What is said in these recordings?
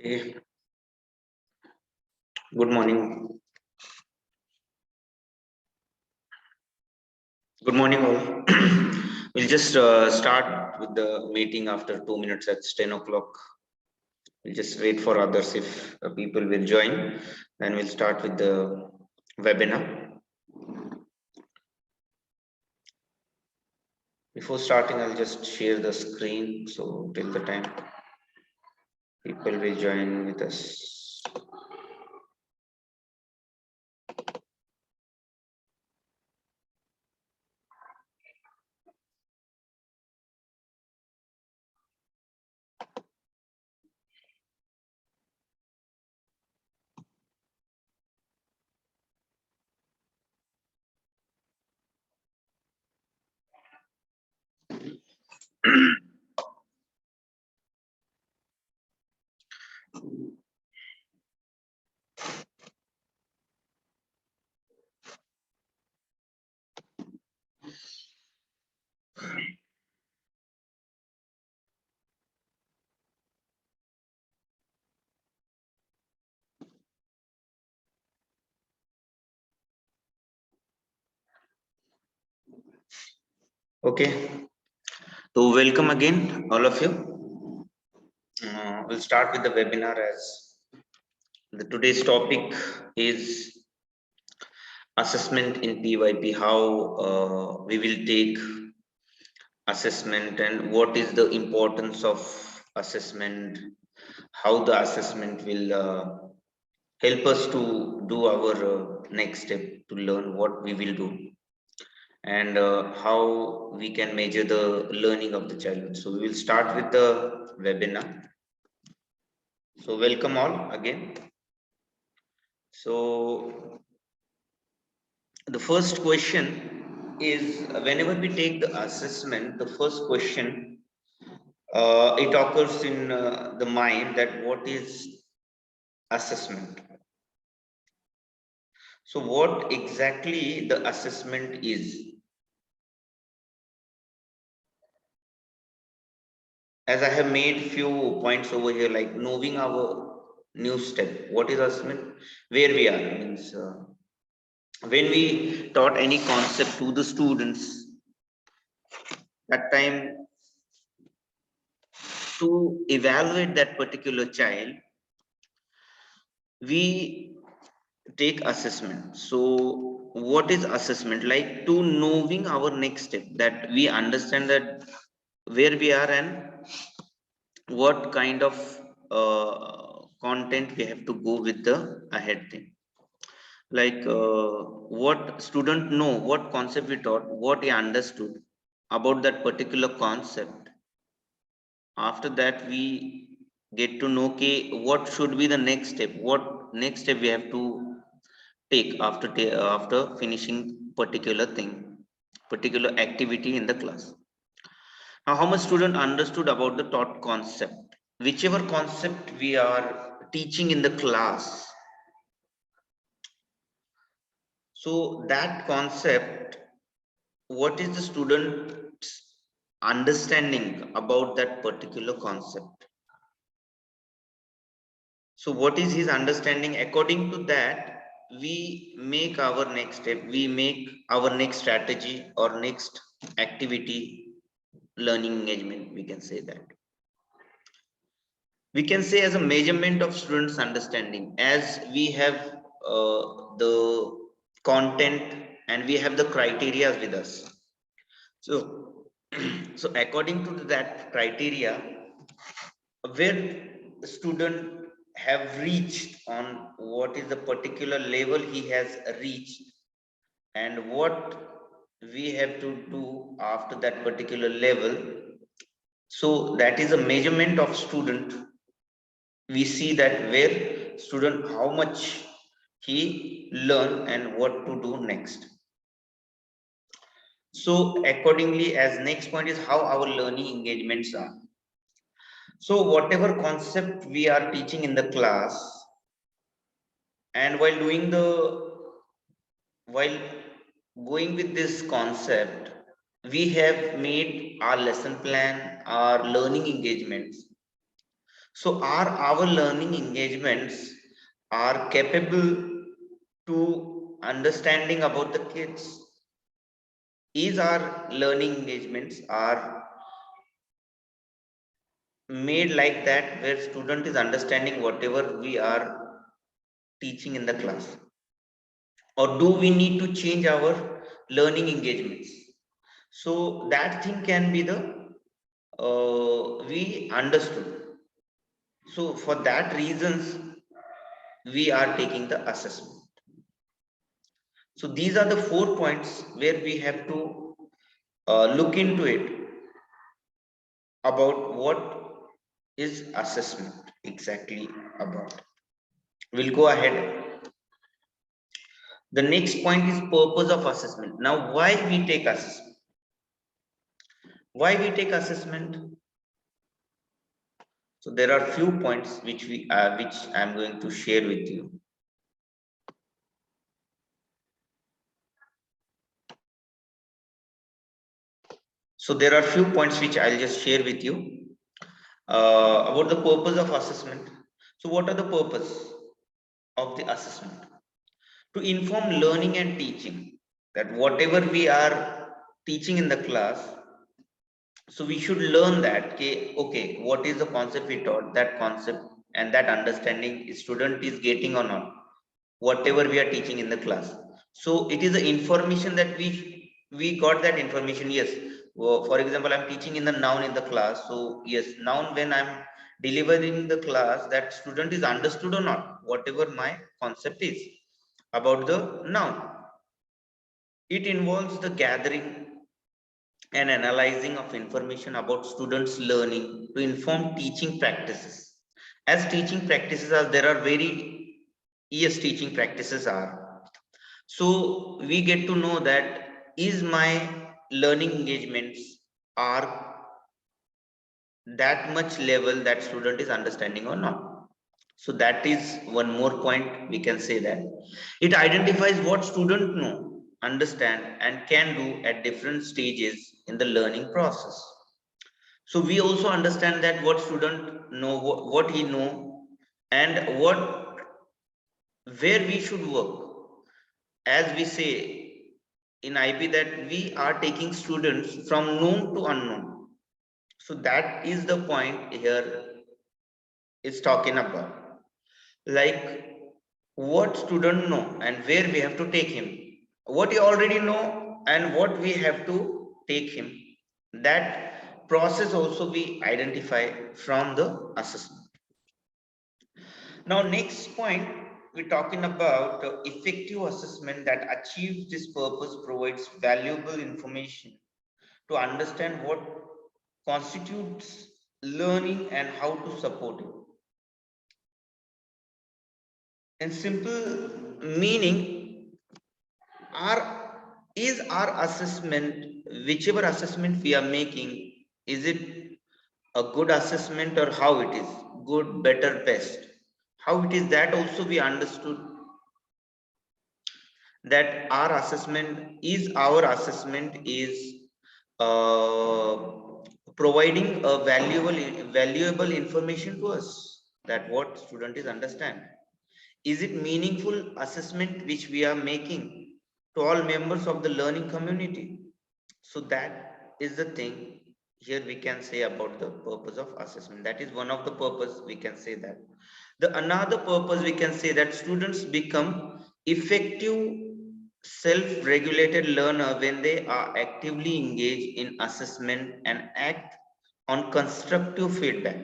Okay. Good morning. Good morning, all. We'll just start with the meeting after 2 minutes at 10 o'clock. We'll just wait for others if people will join. Then we'll start with the webinar. Before starting, I'll just share the screen. So till the time people will join with us. Okay. So welcome again, all of you. We'll start with the webinar as today's topic is assessment in PYP, how we will take assessment and what is the importance of assessment, how the assessment will help us to do our next step to learn what we will do, and how we can measure the learning of the childhood. So we will start with the webinar. So welcome all again. So the first question is, whenever we take the assessment, the first question it occurs in the mind that what is assessment. So what exactly the assessment is? As I have made few points over here, like knowing our new step. What is assessment? Where we are means when we taught any concept to the students, that time to evaluate that particular child, we take assessment. So what is assessment? Like to knowing our next step, that we understand that where we are and what kind of content we have to go with the ahead thing. Like what student know, what concept we taught, what he understood about that particular concept. After that we get to know, okay, what should be the next step, what next step we have to take after finishing particular thing, particular activity in the class. Now how much student understood about the taught concept, whichever concept we are teaching in the class. So that concept, what is the student's understanding about that particular concept? So what is his understanding? According to that, we make our next step, we make our next strategy or next activity, learning engagement, we can say that. We can say as a measurement of students' understanding, as we have the content and we have the criteria with us. So, so according to that criteria, where the student have reached on what is the particular level he has reached and what we have to do after that particular level. So that is a measurement of student. We see that where student how much he learn and what to do next. So accordingly, as next point is how our learning engagements are. So whatever concept we are teaching in the class, and while going with this concept, we have made our lesson plan, our learning engagements. So are our learning engagements are capable to understanding about the kids? Is our learning engagements are made like that where student is understanding whatever we are teaching in the class, or do we need to change our learning engagements? So that thing can be the we understood. So for that reasons we are taking the assessment. So these are the 4 points where we have to look into it about what is assessment exactly about. We'll go ahead. The next point is purpose of assessment. Now, why we take assessment? Why we take assessment? So there are few points which I'm going to share with you. So there are few points which I'll just share with you about the purpose of assessment. So what are the purpose of the assessment? To inform learning and teaching, that whatever we are teaching in the class, so we should learn that okay, what is the concept we taught, that concept and that understanding student is getting or not, whatever we are teaching in the class. So it is the information that we got that information. Yes, for example, I'm teaching in the noun in the class. So yes, noun, when I'm delivering the class, that student is understood or not, whatever my concept is about the noun. It involves the gathering and analyzing of information about students learning to inform teaching practices. As teaching practices are, there are very, yes, teaching practices are, so we get to know that is my learning engagements are that much level that student is understanding or not. So that is one more point we can say, that it identifies what student know, understand and can do at different stages in the learning process. So we also understand that what student know, what he know, and what, where we should work. As we say in IP, that we are taking students from known to unknown. So that is the point here is talking about. Like what student know and where we have to take him, what he already know and what we have to take him. That process also we identify from the assessment. Now, next point, we're talking about effective assessment that achieves this purpose, provides valuable information to understand what constitutes learning and how to support it. In simple meaning, our assessment, whichever assessment we are making, is it a good assessment or how it is? Good, better, best. How it is, that also we understood, that our assessment is uh, providing a valuable information to us, that what student is understand. Is it meaningful assessment which we are making to all members of the learning community? So that is the thing here we can say about the purpose of assessment. That is one of the purpose we can say that. The another purpose we can say, that students become effective self-regulated learner when they are actively engaged in assessment and act on constructive feedback.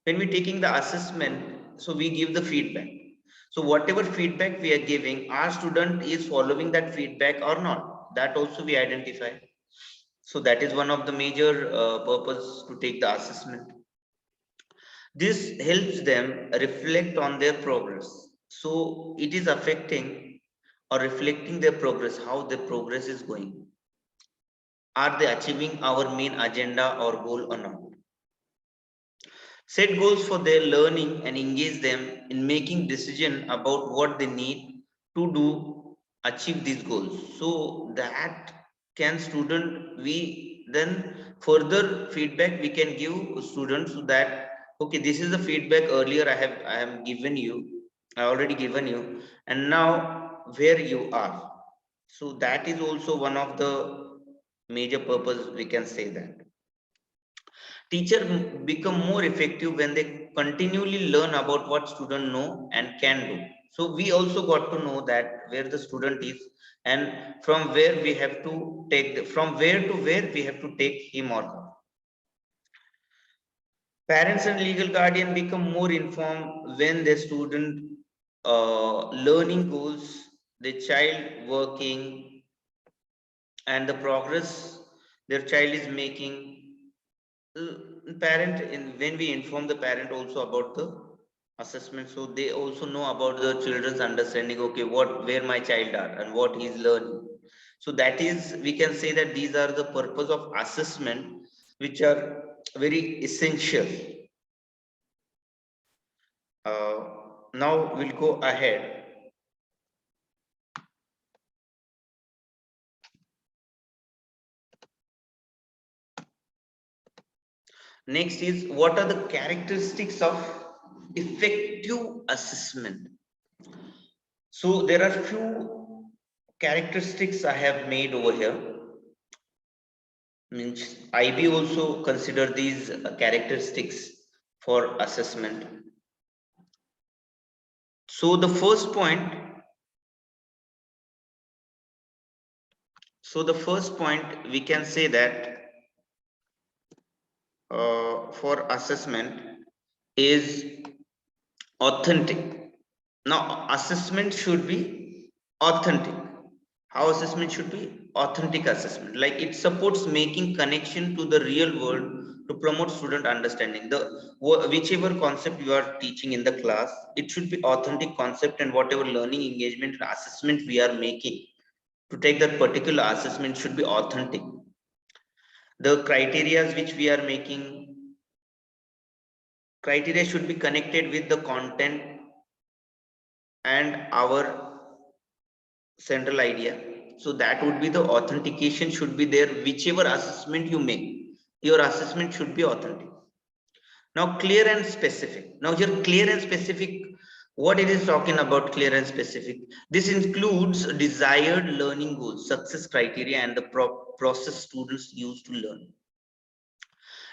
When we're taking the assessment, so we give the feedback. So whatever feedback we are giving, our student is following that feedback or not, that also we identify. So that is one of the major purpose to take the assessment. This helps them reflect on their progress. So it is affecting or reflecting their progress, how their progress is going. Are they achieving our main agenda or goal or not? Set goals for their learning and engage them in making decision about what they need to do achieve these goals. So that can student, we then further feedback we can give students, so that okay, this is the feedback earlier I have given you, I already given you, and now where you are. So that is also one of the major purpose, we can say that teacher become more effective when they continually learn about what student know and can do. So we also got to know that where the student is, and from where we have to take from where to where we have to take him or her. Parents and legal guardian become more informed when their student learning goals, the child working, and the progress their child is making. Parent, when we inform the parent also about the assessment, so they also know about the children's understanding, okay, what where my child are and what he is learning. So that is, we can say that these are the purpose of assessment which are very essential. uh, Now we'll go ahead. Next is, what are the characteristics of effective assessment? So there are few characteristics I have made over here. Means IB also consider these characteristics for assessment. So the first point, we can say that for assessment is authentic. Now assessment should be authentic. How assessment should be? Authentic assessment, like it supports making connection to the real world to promote student understanding. The whichever concept you are teaching in the class, it should be authentic concept, and whatever learning engagement and assessment we are making to take that particular assessment should be authentic. The criterias which we are making, criteria should be connected with the content and our central idea. So that would be the authentication should be there. Whichever assessment you make, your assessment should be authentic. Now clear and specific. Now here clear and specific, what it is talking about clear and specific, this includes desired learning goals, success criteria, and the process students use to learn.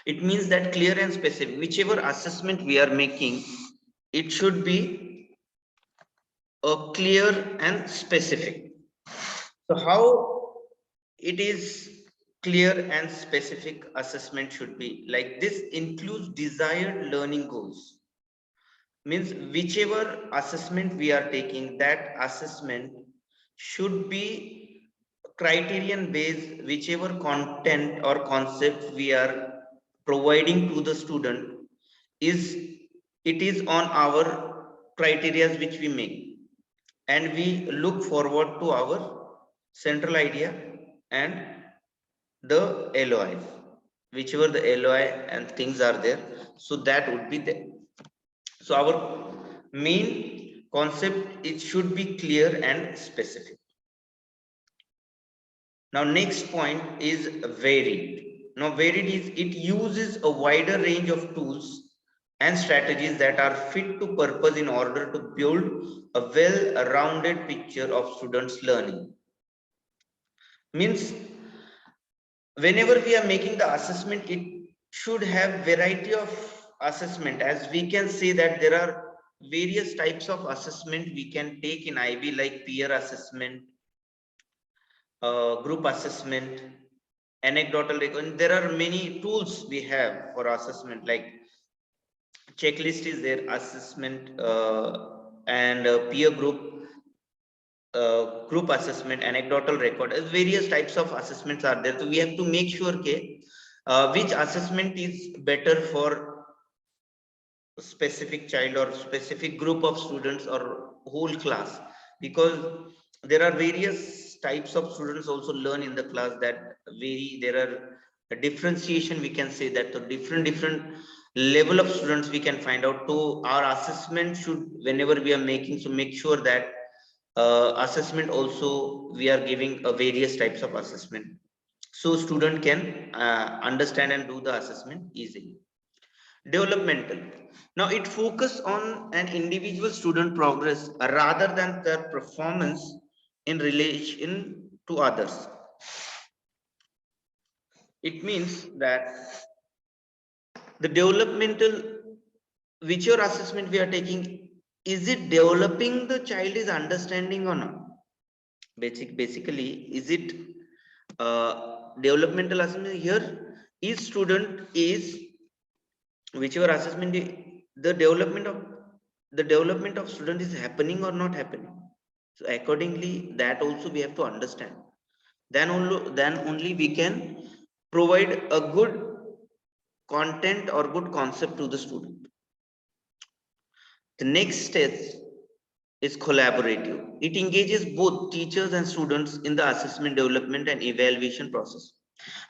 It means that clear and specific, whichever assessment we are making, it should be clear and specific. So how it is clear and specific assessment should be? Like this includes desired learning goals. Means whichever assessment we are taking, that assessment should be criterion based, whichever content or concept we are providing to the student is, it is on our criteria which we make, and we look forward to our central idea and the LOIs, whichever the LOI and things are there, so that would be there. So our main concept, it should be clear and specific. Now next point is varied. Now varied is, it uses a wider range of tools and strategies that are fit to purpose in order to build a well-rounded picture of students' learning. Means whenever we are making the assessment, it should have variety of assessment. As we can say that there are various types of assessment we can take in IB, like peer assessment, group assessment, anecdotal record. There are many tools we have for assessment, like checklist is there, assessment, and peer group assessment, anecdotal record, various types of assessments are there. So we have to make sure, okay, which assessment is better for a specific child or specific group of students or whole class, because there are various types of students also learn in the class that vary. There are a differentiation, we can say that the different level of students we can find out. So our assessment should, whenever we are making, so make sure that assessment also we are giving a various types of assessment, so student can understand and do the assessment easily. Developmental. Now it focus on an individual student progress rather than their performance in relation to others. It means that the developmental, which your assessment we are taking, is it developing the child is understanding or not? Basically, is it developmental assessment here? Each student is, whichever assessment the development of student is happening or not happening. So accordingly, that also we have to understand. Then only we can provide a good content or good concept to the student. The next stage is collaborative. It engages both teachers and students in the assessment, development, and evaluation process.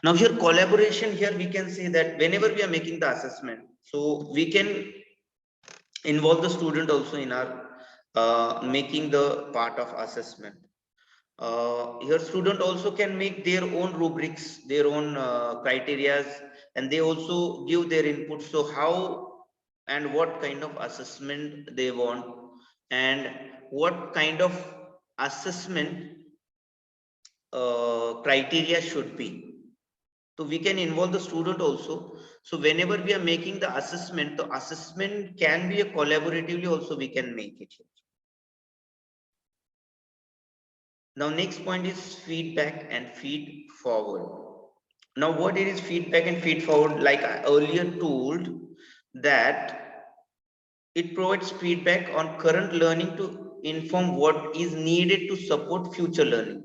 Now here collaboration, here we can say that whenever we are making the assessment, so we can involve the student also in our making the part of assessment. Your student also can make their own rubrics, their own criterias, and they also give their input. So how and what kind of assessment they want, and what kind of assessment criteria should be. So we can involve the student also. So whenever we are making the assessment can be a collaboratively also we can make it. Now next point is feedback and feed forward. Now what it is feedback and feed forward, like I earlier told, that it provides feedback on current learning to inform what is needed to support future learning.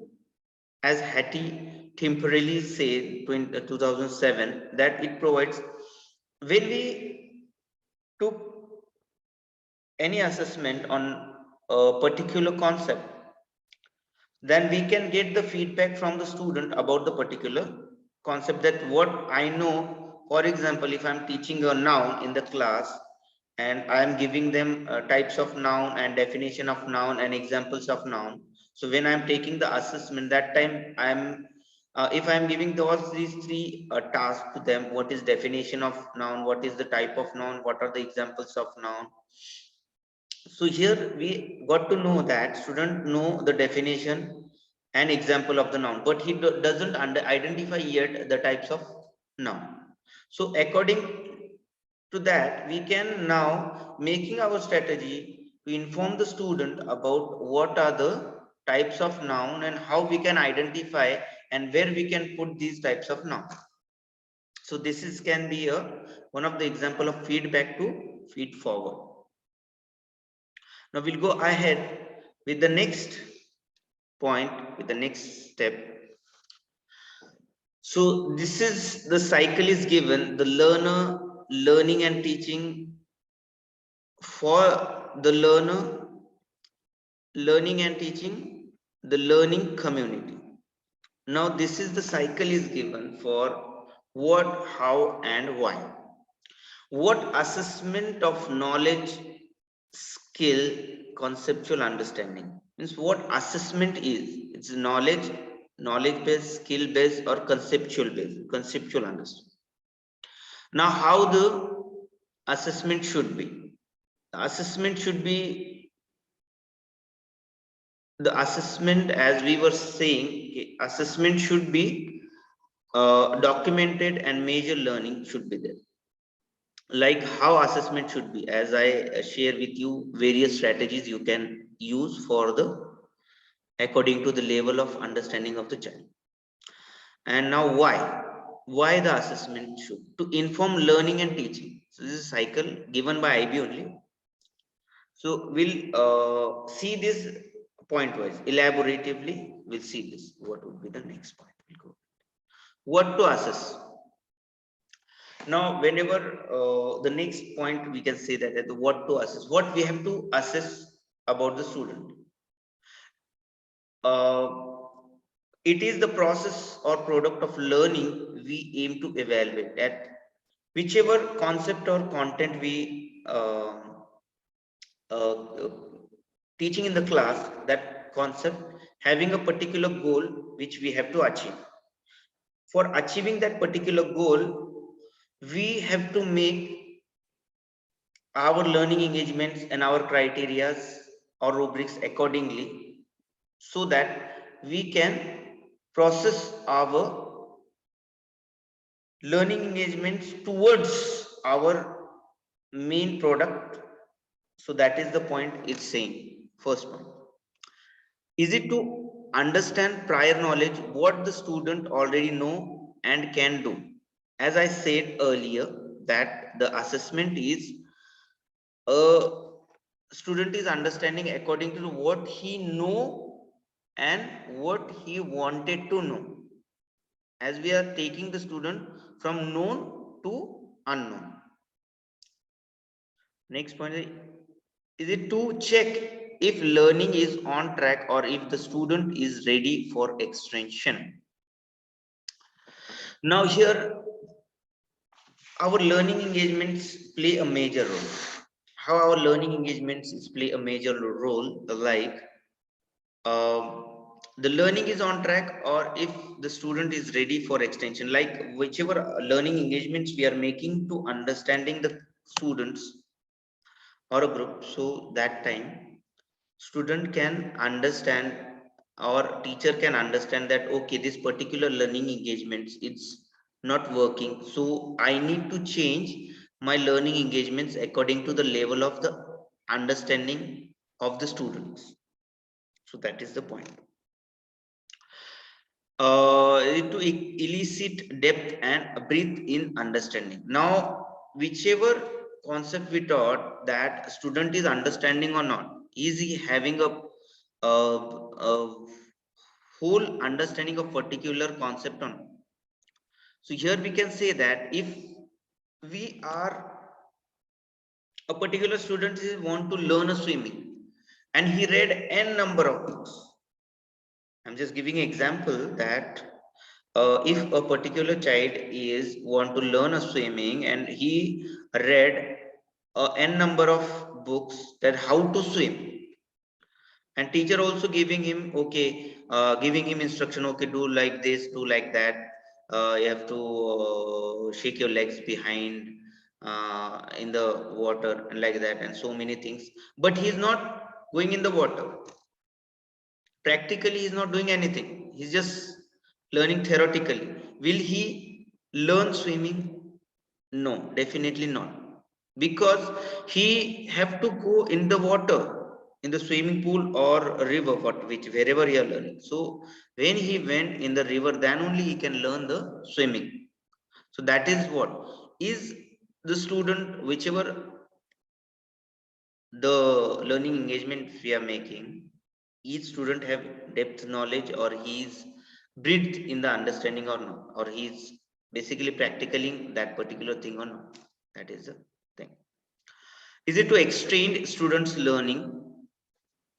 As Hattie temporarily said in 2007, that it provides, when we took any assessment on a particular concept, then we can get the feedback from the student about the particular concept, that what I know. For example, if I'm teaching a noun in the class and I'm giving them types of noun and definition of noun and examples of noun, so when I'm taking the assessment, that time I'm if I'm giving these three tasks to them, what is definition of noun, what is the type of noun, what are the examples of noun. So here we got to know that student know the definition and example of the noun, but he doesn't identify yet the types of noun. So according to that, we can now making our strategy to inform the student about what are the types of noun and how we can identify and where we can put these types of noun. So this is can be a one of the example of feedback to feed forward. Now we'll go ahead with the next point, with the next step. So this is the cycle is given, the learner, learning and teaching, for the learner, learning and teaching, the learning community. Now this is the cycle is given for what, how, and why. What assessment of knowledge, skill, conceptual understanding. Means what assessment is. It's knowledge based, skill based, or conceptual based, conceptual understanding. Now how the assessment should be. The assessment should be, the assessment, as we were saying, okay, assessment should be documented and major learning should be there. Like how assessment should be, as I share with you various strategies you can use for the according to the level of understanding of the child. And now why the assessment should, to inform learning and teaching. So this is a cycle given by IB only. So we'll see this point wise elaboratively. We'll see this, what would be the next point. We'll go what to assess. Now whenever the next point we can say that what to assess, what we have to assess about the student. uh, it is the process or product of learning we aim to evaluate at whichever concept or content we uh, teaching in the class, that concept having a particular goal which we have to achieve. For achieving that particular goal, we have to make our learning engagements and our criterias or rubrics accordingly, so that we can process our learning engagements towards our main product. So that is the point it's saying. First point, is it to understand prior knowledge, what the student already know and can do. As I said earlier, that the assessment is a student is understanding according to what he know and what he wanted to know, as we are taking the student from known to unknown. Next point is it to check if learning is on track or if the student is ready for extension. Now here our learning engagements play a major role. How our learning engagements play a major role, like the learning is on track or if the student is ready for extension, like whichever learning engagements we are making to understanding the students or a group, so that time student can understand or teacher can understand that okay, this particular learning engagements it's not working, so I need to change my learning engagements according to the level of the understanding of the students. So that is the point. To elicit depth and breadth in understanding. Now, whichever concept we taught, that student is understanding or not, is he having a whole understanding of particular concept or not? So here we can say that if we are a particular student is want to learn a swimming and he read n number of books. I'm just giving an example that if a particular child is want to learn a swimming and he read n number of books that how to swim, and teacher also giving him okay, giving him instruction, okay, do like this, do like that, you have to shake your legs behind in the water and like that, and so many things, but he is not going in the water. Practically he's not doing anything, he's just learning theoretically. Will he learn swimming? No, definitely not, because he have to go in the water, in the swimming pool or a river, which wherever he are learning. So when he went in the river, then only he can learn the swimming. So that is what is the student, whichever the learning engagement we are making, each student have depth knowledge or he is breathed in the understanding or not, or he is basically practicing that particular thing or not. That is the thing. Is it to extend students learning?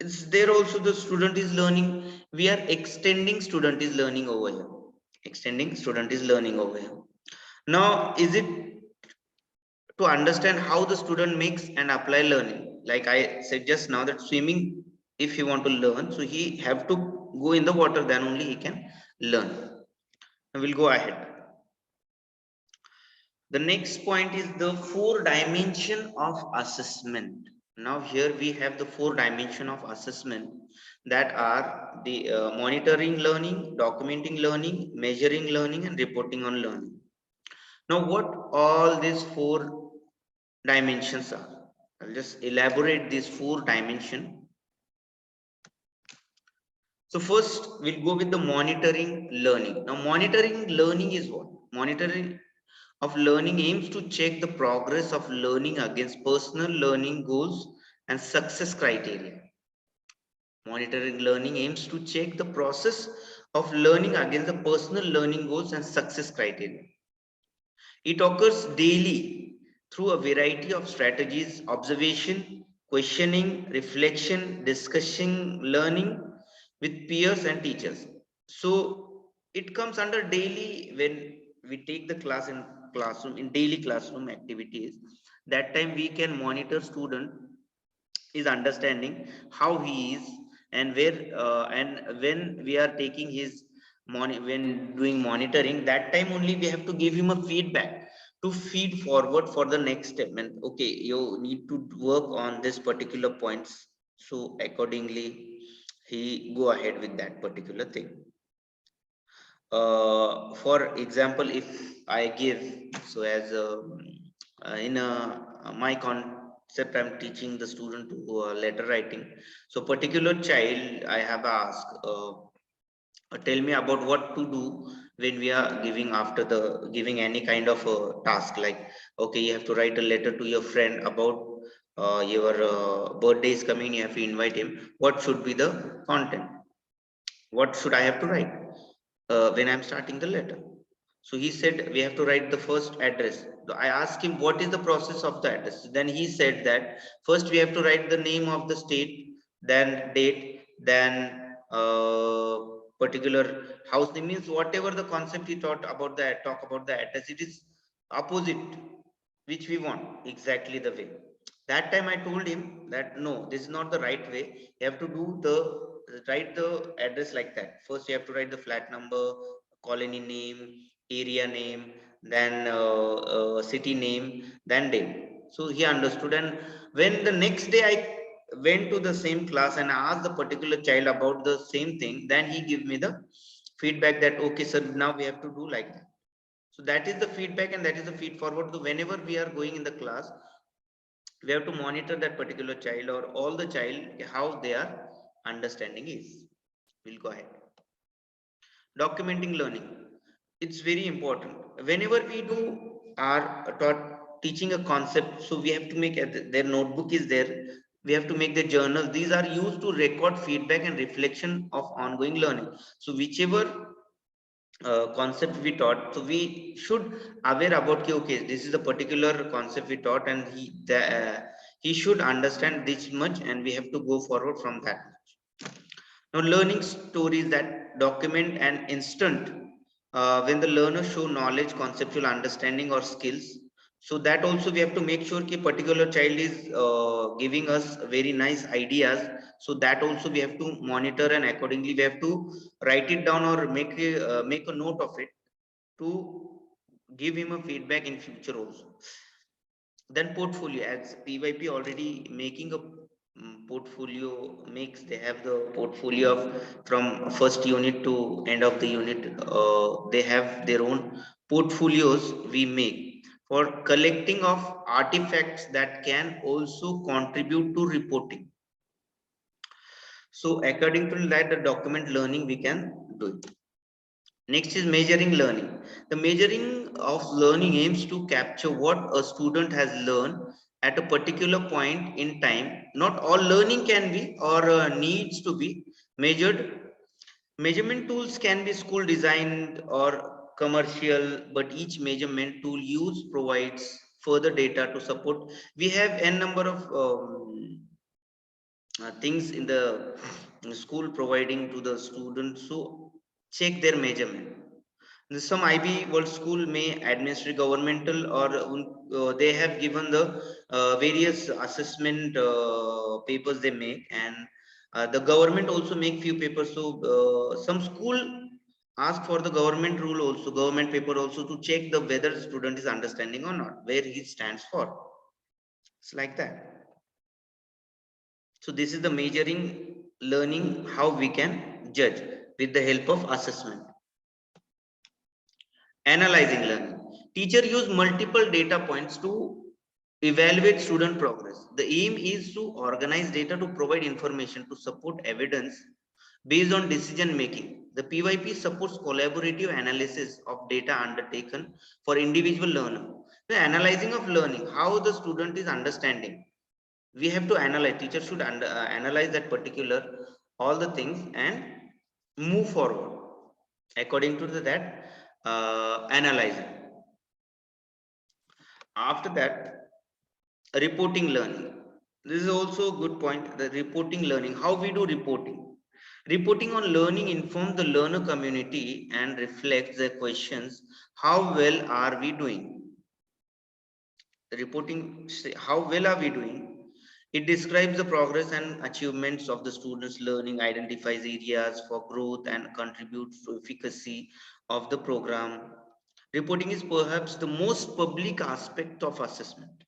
It's there also the student is learning, we are extending student is learning over here, extending student is learning over here. Now is it to understand how the student makes and apply learning, like I said just now that swimming, if he want to learn, so he have to go in the water, then only he can learn. Now we'll go ahead. The next point is the 4 dimension of assessment. Now here we have the 4 dimension of assessment, that are the monitoring learning, documenting learning, measuring learning, and reporting on learning. Now what all these 4 dimensions are, I'll just elaborate these 4 dimension. So first we'll go with the monitoring learning. Now monitoring learning is what? Monitoring of learning aims to check the progress of learning against personal learning goals and success criteria. Monitoring learning aims to check the process of learning against the personal learning goals and success criteria. It occurs daily through a variety of strategies: observation, questioning, reflection, discussing, learning with peers and teachers. So it comes under daily when we take the class in classroom, in daily classroom activities. That time we can monitor student is understanding how he is, and where and when we are taking his when doing monitoring, that time only we have to give him a feedback, to feed forward for the next step. And okay, you need to work on this particular points, so accordingly he go ahead with that particular thing. For example, if I give, so as in my concept, I'm teaching the student to letter writing. So particular child I have asked, tell me about what to do when we are giving, after the giving any kind of a task, like okay, you have to write a letter to your friend about your birthday is coming, you have to invite him. What should be the content? What should I have to write when I'm starting the letter? So he said we have to write the first address. I asked him what is the process of the address. Then he said that first we have to write the name of the state, then date, then particular house name. Means whatever the concept he taught about the talk about the address, it is opposite which we want exactly the way. That time I told him that no, this is not the right way. You have to do the write the address like that. First you have to write the flat number, colony name, area name, then city name, then date. So he understood. And when the next day I went to the same class and asked the particular child about the same thing, then he gave me the feedback that okay sir, now we have to do like that. So that is the feedback, and that is the feed forward to whenever we are going in the class, we have to monitor that particular child or all the child, how their understanding is. We'll go ahead. Documenting learning, it's very important. Whenever we do are taught teaching a concept, so we have to make their notebook is there, we have to make the journal. These are used to record feedback and reflection of ongoing learning. So whichever concept we taught, so we should aware about okay, okay, this is a particular concept we taught, and he should understand this much, and we have to go forward from that. Now, learning stories that document an instant when the learner show knowledge, conceptual understanding, or skills. So that also we have to make sure that particular child is giving us very nice ideas. So that also we have to monitor, and accordingly we have to write it down or make a note of it to give him a feedback in future also. Then portfolio, as PYP already making a portfolio makes, they have the portfolio of from first unit to end of the unit. They have their own portfolios we make for collecting of artifacts that can also contribute to reporting. So according to that, the document learning we can do it. Next is measuring learning. The measuring of learning aims to capture what a student has learned at a particular point in time. Not all learning can be or needs to be measured. Measurement tools can be school designed or commercial, but each measurement tool used provides further data to support. We have n number of things in the school providing to the students, so check their measurement. Some IB World School may administer governmental or they have given the various assessment papers they make, and the government also make few papers. So some school ask for the government rule also, government paper also, to check the whether the student is understanding or not, where he stands for. It's like that. So this is the measuring learning, how we can judge with the help of assessment. Analyzing learning. Teacher use multiple data points to evaluate student progress. The aim is to organize data to provide information to support evidence based on decision making. The PYP supports collaborative analysis of data undertaken for individual learner. The analyzing of learning, how the student is understanding. We have to analyze, teacher should analyze that particular all the things and move forward according to that analyzing. After that, reporting learning. This is also a good point. The reporting learning, how we do reporting. Reporting on learning informs the learner community and reflects the questions: how well are we doing? The reporting, how well are we doing? It describes the progress and achievements of the students' learning, identifies areas for growth, and contributes to efficacy of the program. Reporting is perhaps the most public aspect of assessment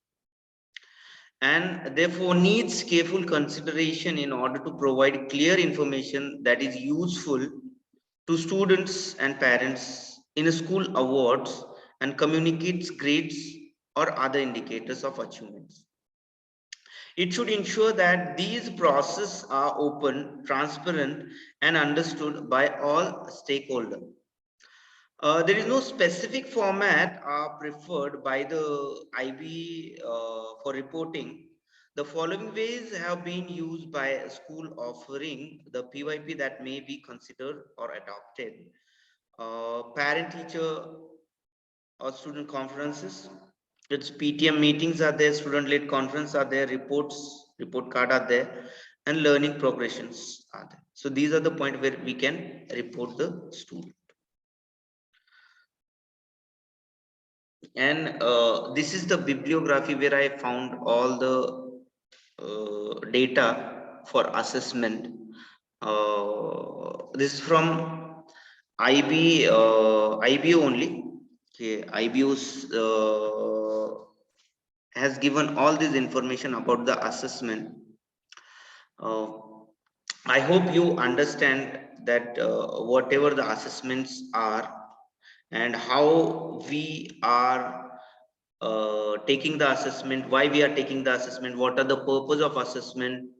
and therefore needs careful consideration in order to provide clear information that is useful to students and parents in a school awards and communicates grades or other indicators of achievements. It should ensure that these processes are open, transparent, and understood by all stakeholders. There is no specific format preferred by the IB for reporting. The following ways have been used by a school offering the PYP that may be considered or adopted. Parent teacher or student conferences. Its PTM meetings are there, student led conference are there, report card are there, and learning progressions are there. So these are the point where we can report the student. And this is the bibliography where I found all the data for assessment. This is from IB only. Okay, IBU's has given all this information about the assessment. Uh, I hope you understand that whatever the assessments are and how we are taking the assessment, why we are taking the assessment, what are the purpose of assessment,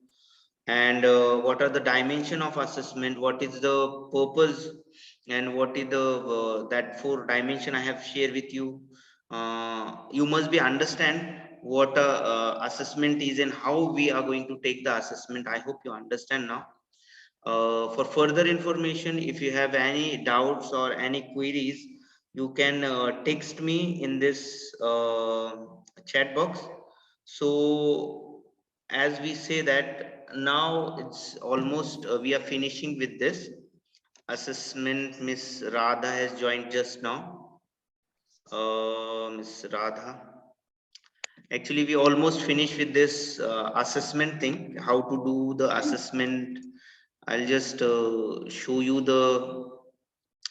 and what are the dimension of assessment, what is the purpose, and what is the that four dimension I have shared with you. You must be understand what assessment is and how we are going to take the assessment. I hope you understand now. For further information, if you have any doubts or any queries, you can text me in this chat box. So as we say that now it's almost we are finishing with this assessment. Miss Radha has joined just now. Miss Radha, actually we almost finished with this assessment thing, how to do the assessment. I'll just show you the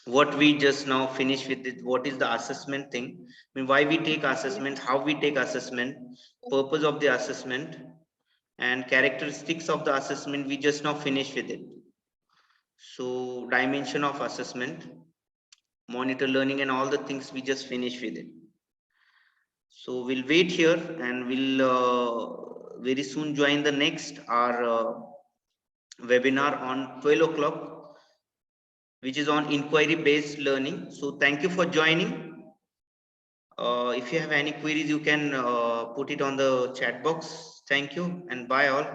what we just now finished with it. What is the assessment thing? I mean, why we take assessment, how we take assessment, purpose of the assessment, and characteristics of the assessment. We just now finished with it. So dimension of assessment, monitor learning, and all the things we just finished with it. So we'll wait here and we'll very soon join the next our webinar on 12 o'clock, which is on inquiry based learning. So thank you for joining. If you have any queries, you can put it on the chat box. Thank you and bye all.